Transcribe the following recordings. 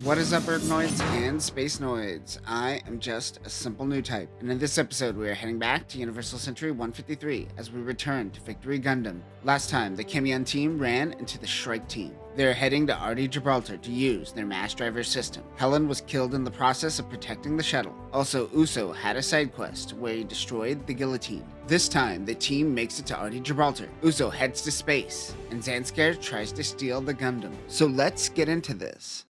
What is up, Earthnoids and Spacenoids? I am just a simple new type, and in this episode we are heading back to Universal Century 153 as we return to Victory Gundam. Last time, the Kamion team ran into the Shrike team. They are heading to RD Jialter to use their mass driver system. Helen was killed in the process of protecting the shuttle. Also, Uso had a side quest where he destroyed the guillotine. This time, the team makes it to RD Jialter. Uso heads to space, and Zanskar tries to steal the Gundam. So let's get into this.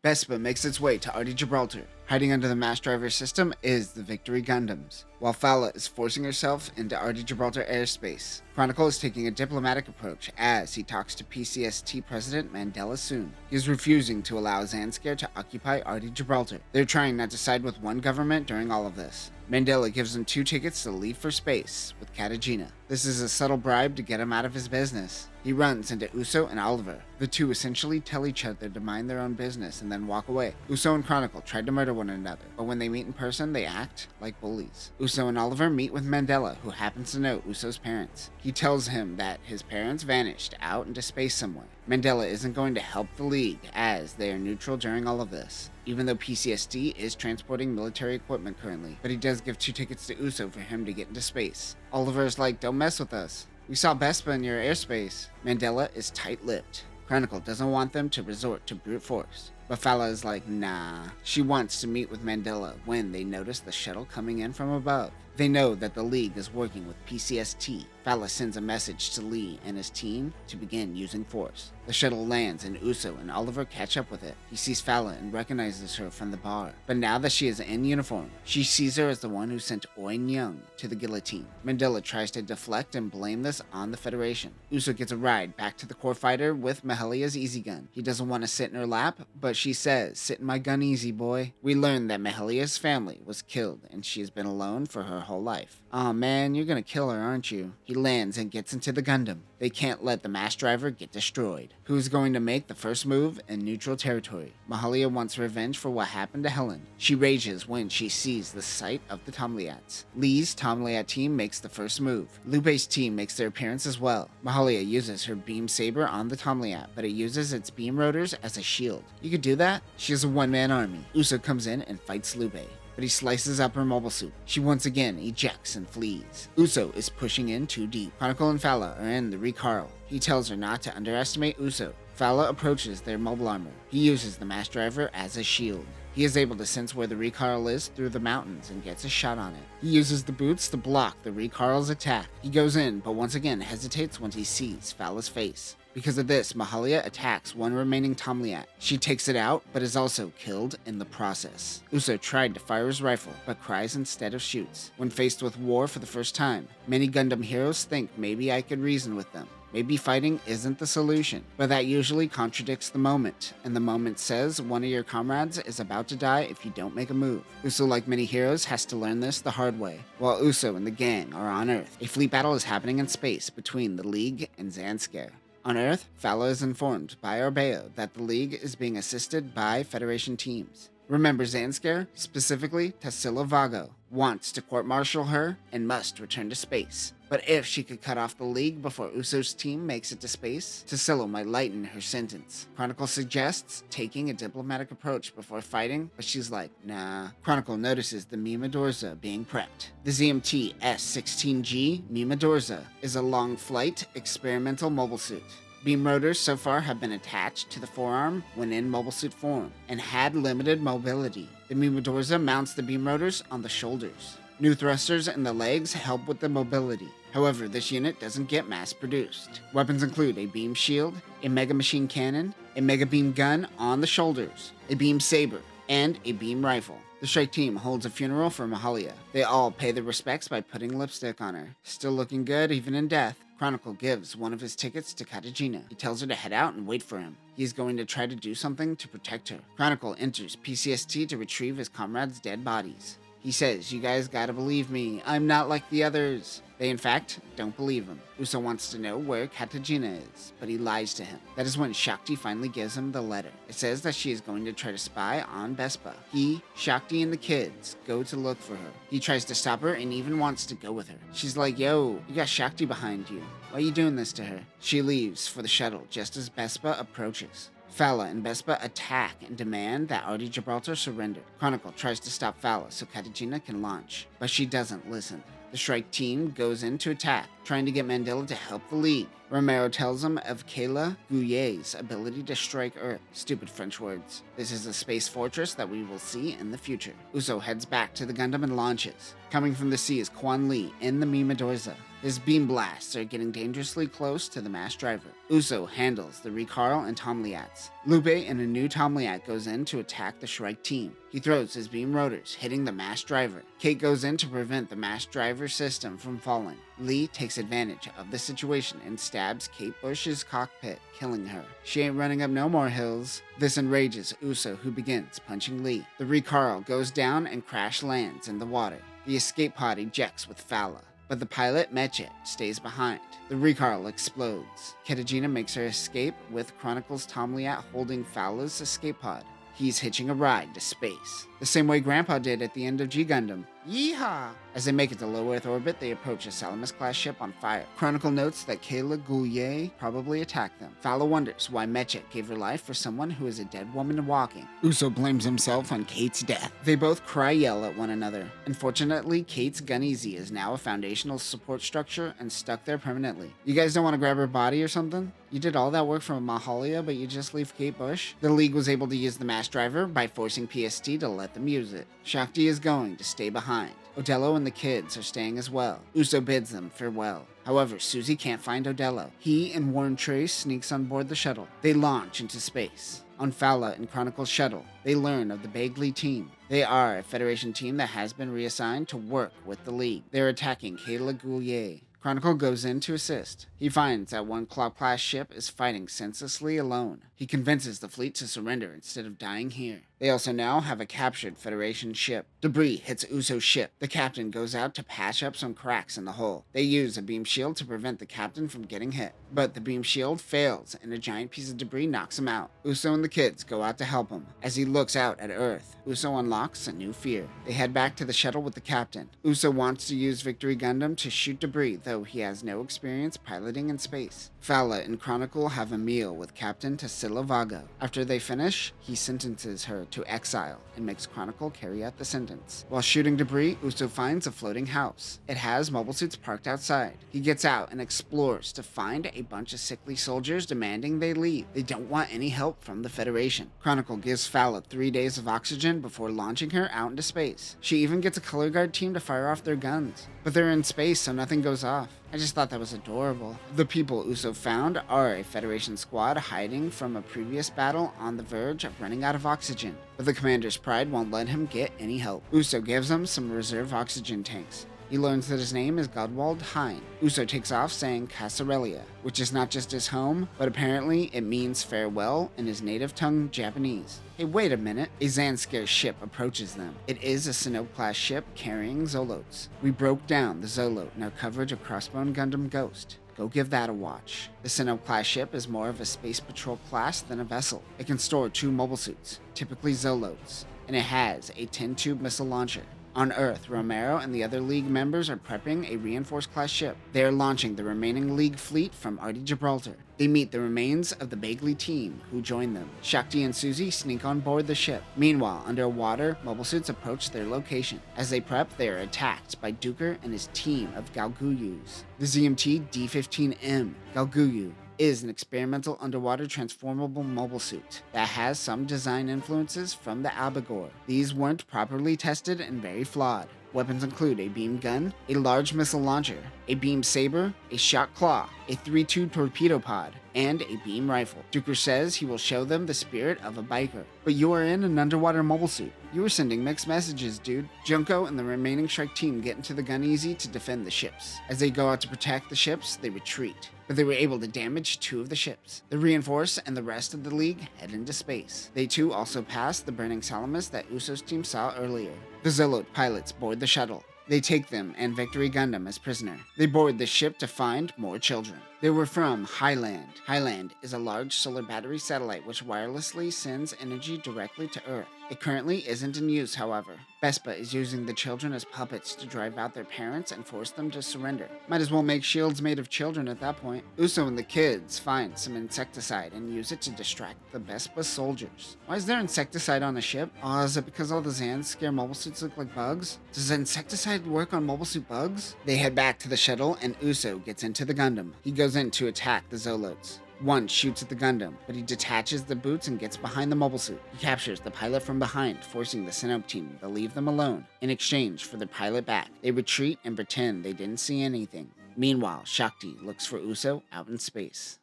Vespa makes its way to RD Jialter. Hiding under the mass driver system is the Victory Gundams, while Fala is forcing herself into RD Jialter airspace. Chronicle is taking a diplomatic approach as he talks to PCST President Mandela soon. He is refusing to allow Zanskar to occupy RD Jialter. They're trying not to side with one government during all of this. Mandela gives him 2 tickets to leave for space with Katajina. This is a subtle bribe to get him out of his business. He runs into Uso and Oliver. The two essentially tell each other to mind their own business and then walk away. Uso and Chronicle tried to murder one another, but when they meet in person, they act like bullies. Uso and Oliver meet with Mandela, who happens to know Uso's parents. He tells him that his parents vanished out into space somewhere. Mandela isn't going to help the League, as they are neutral during all of this, even though PCSD is transporting military equipment currently, but he does give 2 tickets to Uso for him to get into space. Oliver is like, "Don't mess with us. We saw Vespa in your airspace." Mandela is tight-lipped. Chronicle doesn't want them to resort to brute force, but Fala is like, nah. She wants to meet with Mandela when they notice the shuttle coming in from above. They know that the League is working with PCST. Fala sends a message to Lee and his team to begin using force. The shuttle lands and Uso and Oliver catch up with it. He sees Fala and recognizes her from the bar. But now that she is in uniform, she sees her as the one who sent Oin Young to the guillotine. Mandela tries to deflect and blame this on the Federation. Uso gets a ride back to the core fighter with Mahelia's easy gun. He doesn't want to sit in her lap, but she says, "Sit in my gun easy, boy." We learn that Mahelia's family was killed and she has been alone for her whole life. "Aw man, you're gonna kill her, aren't you?" He lands and gets into the Gundam. They can't let the mass driver get destroyed. Who's going to make the first move in neutral territory? Mahalia wants revenge for what happened to Helen. She rages when she sees the sight of the Tomliats. Lee's Tomliat team makes the first move. Lupe's team makes their appearance as well. Mahalia uses her beam saber on the Tomliat, but it uses its beam rotors as a shield. You could do that? She has a one-man army. Uso comes in and fights Lupe, but he slices up her mobile suit. She once again ejects and flees. Uso is pushing in too deep. Chronicle and Fala are in the Recarl. He tells her not to underestimate Uso. Fala approaches their mobile armor. He uses the mass driver as a shield. He is able to sense where the Recarl is through the mountains and gets a shot on it. He uses the boots to block the Recarl's attack. He goes in, but once again hesitates once he sees Fala's face. Because of this, Mahalia attacks one remaining Tomliat. She takes it out, but is also killed in the process. Uso tried to fire his rifle, but cries instead of shoots. When faced with war for the first time, many Gundam heroes think maybe I could reason with them. Maybe fighting isn't the solution, but that usually contradicts the moment, and the moment says one of your comrades is about to die if you don't make a move. Uso, like many heroes, has to learn this the hard way. While Uso and the gang are on Earth, a fleet battle is happening in space between the League and Zanskar. On Earth, Fala is informed by Arbeo that the League is being assisted by Federation teams. Remember, Zanskar, specifically Tassilo Vago, wants to court-martial her and must return to space. But if she could cut off the League before Uso's team makes it to space, Tassilo might lighten her sentence. Chronicle suggests taking a diplomatic approach before fighting, but she's like, nah. Chronicle notices the Memedorza being prepped. The ZMT-S16G Memedorza is a long-flight experimental mobile suit. Beam rotors so far have been attached to the forearm when in mobile suit form, and had limited mobility. The Memedorza mounts the beam rotors on the shoulders. New thrusters in the legs help with the mobility. However, this unit doesn't get mass-produced. Weapons include a beam shield, a mega machine cannon, a mega beam gun on the shoulders, a beam saber, and a beam rifle. The Shrike team holds a funeral for Mahalia. They all pay their respects by putting lipstick on her. Still looking good even in death. Chronicle gives one of his tickets to Katajina. He tells her to head out and wait for him. He is going to try to do something to protect her. Chronicle enters PCST to retrieve his comrades' dead bodies. He says, "You guys gotta believe me, I'm not like the others." They in fact don't believe him. Uso wants to know where Katajina is, but he lies to him. That is when Shakti finally gives him the letter. It says that she is going to try to spy on Vespa. He, Shakti, and the kids go to look for her. He tries to stop her and even wants to go with her. She's like, "Yo, you got Shakti behind you. Why are you doing this to her?" She leaves for the shuttle just as Vespa approaches. Fala and Vespa attack and demand that RD Jialter surrender. Chronicle tries to stop Fala so Katajina can launch, but she doesn't listen. The Shrike team goes in to attack, trying to get Mandela to help the League. Romero tells him of Kayla Gouillet's ability to strike Earth. Stupid French words. This is a space fortress that we will see in the future. Uso heads back to the Gundam and launches. Coming from the sea is Quan Li in the Memedorza. His beam blasts are getting dangerously close to the mass driver. Uso handles the Ricarl and Tomliats. Lupe and a new Tomliat goes in to attack the Shrike team. He throws his beam rotors, hitting the mass driver. Kate goes in to prevent the mass driver system from falling. Lee takes advantage of the situation and stabs Kate Bush's cockpit, killing her. She ain't running up no more hills. This enrages Uso, who begins punching Lee. The Ricarl goes down and crash lands in the water. The escape pod ejects with Fala, but the pilot, Mechet, stays behind. The Ricarl explodes. Katajina makes her escape with Chronicle's Tomliat holding Fala's escape pod. He's hitching a ride to space, the same way Grandpa did at the end of G Gundam. Yeehaw! As they make it to low Earth orbit, they approach a Salamis-class ship on fire. Chronicle notes that Kayla Gouillet probably attacked them. Fala wonders why Mechet gave her life for someone who is a dead woman walking. Uso blames himself on Kate's death. They both cry-yell at one another. Unfortunately, Kate's Gun-Easy is now a foundational support structure and stuck there permanently. You guys don't want to grab her body or something? You did all that work for Mahalia, but you just leave Kate Bush? The League was able to use the mass driver by forcing PST to let them use it. Shakti is going to stay behind. Odello and the kids are staying as well. Uso bids them farewell. However, Susie can't find Odello. He and Warren Trace sneaks on board the shuttle. They launch into space. On Fala and Chronicle's shuttle, they learn of the Bagley team. They are a Federation team that has been reassigned to work with the League. They're attacking Kayla Gouillet. Chronicle goes in to assist. He finds that one Claw-class ship is fighting senselessly alone. He convinces the fleet to surrender instead of dying here. They also now have a captured Federation ship. Debris hits Uso's ship. The captain goes out to patch up some cracks in the hull. They use a beam shield to prevent the captain from getting hit. But the beam shield fails and a giant piece of debris knocks him out. Uso and the kids go out to help him. As he looks out at Earth, Uso unlocks a new fear. They head back to the shuttle with the captain. Uso wants to use Victory Gundam to shoot debris, though he has no experience piloting in space. Fala and Chronicle have a meal with Captain Tassila Vago. After they finish, he sentences her to exile and makes Chronicle carry out the sentence. While shooting debris, Uso finds a floating house. It has mobile suits parked outside. He gets out and explores to find a bunch of sickly soldiers demanding they leave. They don't want any help from the Federation. Chronicle gives Fala 3 days of oxygen before launching her out into space. She even gets a color guard team to fire off their guns. But they're in space, so nothing goes off. I just thought that was adorable. The people Uso found are a Federation squad hiding from a previous battle on the verge of running out of oxygen, but the commander's pride won't let him get any help. Uso gives them some reserve oxygen tanks. He learns that his name is Godwald Hein. Uso takes off saying Casarelia, which is not just his home, but apparently it means farewell in his native tongue, Japanese. Hey, wait a minute. A Zanskar ship approaches them. It is a Sinope-class ship carrying Zolotes. We broke down the Zolote in our coverage of Crossbone Gundam Ghost. Go give that a watch. The Sinope-class ship is more of a space patrol class than a vessel. It can store 2 mobile suits, typically Zolotes, and it has a 10-tube missile launcher. On Earth, Romero and the other League members are prepping a reinforced-class ship. They are launching the remaining League fleet from RD Jialter. They meet the remains of the Bagley team, who join them. Shakti and Susie sneak on board the ship. Meanwhile, underwater, mobile suits approach their location. As they prep, they are attacked by Duker and his team of Galguyus. The ZMT-D15M Galguyu is an experimental underwater transformable mobile suit that has some design influences from the Albigor. These weren't properly tested and very flawed. Weapons include a beam gun, a large missile launcher, a beam saber, a shock claw, a 3-tube torpedo pod, and a beam rifle. Duker says he will show them the spirit of a biker. But you are in an underwater mobile suit. You were sending mixed messages, dude. Junko and the remaining Shrike team get into the Gun-Easy to defend the ships. As they go out to protect the ships, they retreat. But they were able to damage 2 of the ships. The Reinforce and the rest of the League head into space. They too also pass the burning Salamis that Uso's team saw earlier. The Zolote pilots board the shuttle. They take them and Victory Gundam as prisoner. They board the ship to find more children. They were from Highland. Highland is a large solar battery satellite which wirelessly sends energy directly to Earth. It currently isn't in use, however. Vespa is using the children as puppets to drive out their parents and force them to surrender. Might as well make shields made of children at that point. Uso and the kids find some insecticide and use it to distract the Vespa soldiers. Why is there insecticide on a ship? Oh, is it because all the Zans scare mobile suits look like bugs? Does insecticide work on mobile suit bugs? They head back to the shuttle and Uso gets into the Gundam. He goes in to attack the Zolotes. One shoots at the Gundam, but he detaches the boots and gets behind the mobile suit. He captures the pilot from behind, forcing the Sinop team to leave them alone in exchange for their pilot back. They retreat and pretend they didn't see anything. Meanwhile, Shakti looks for Uso out in space.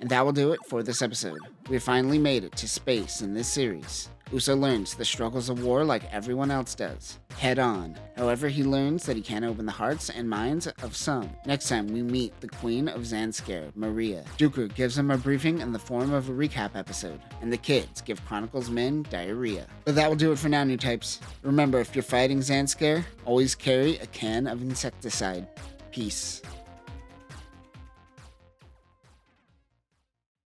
And that will do it for this episode. We finally made it to space in this series. Uso learns the struggles of war like everyone else does, head on. However, he learns that he can't open the hearts and minds of some. Next time, we meet the Queen of Zanskar, Maria. Dooku gives him a briefing in the form of a recap episode, and the kids give Chronicles men diarrhea. But that will do it for now, new types. Remember, if you're fighting Zanskar, always carry a can of insecticide. Peace.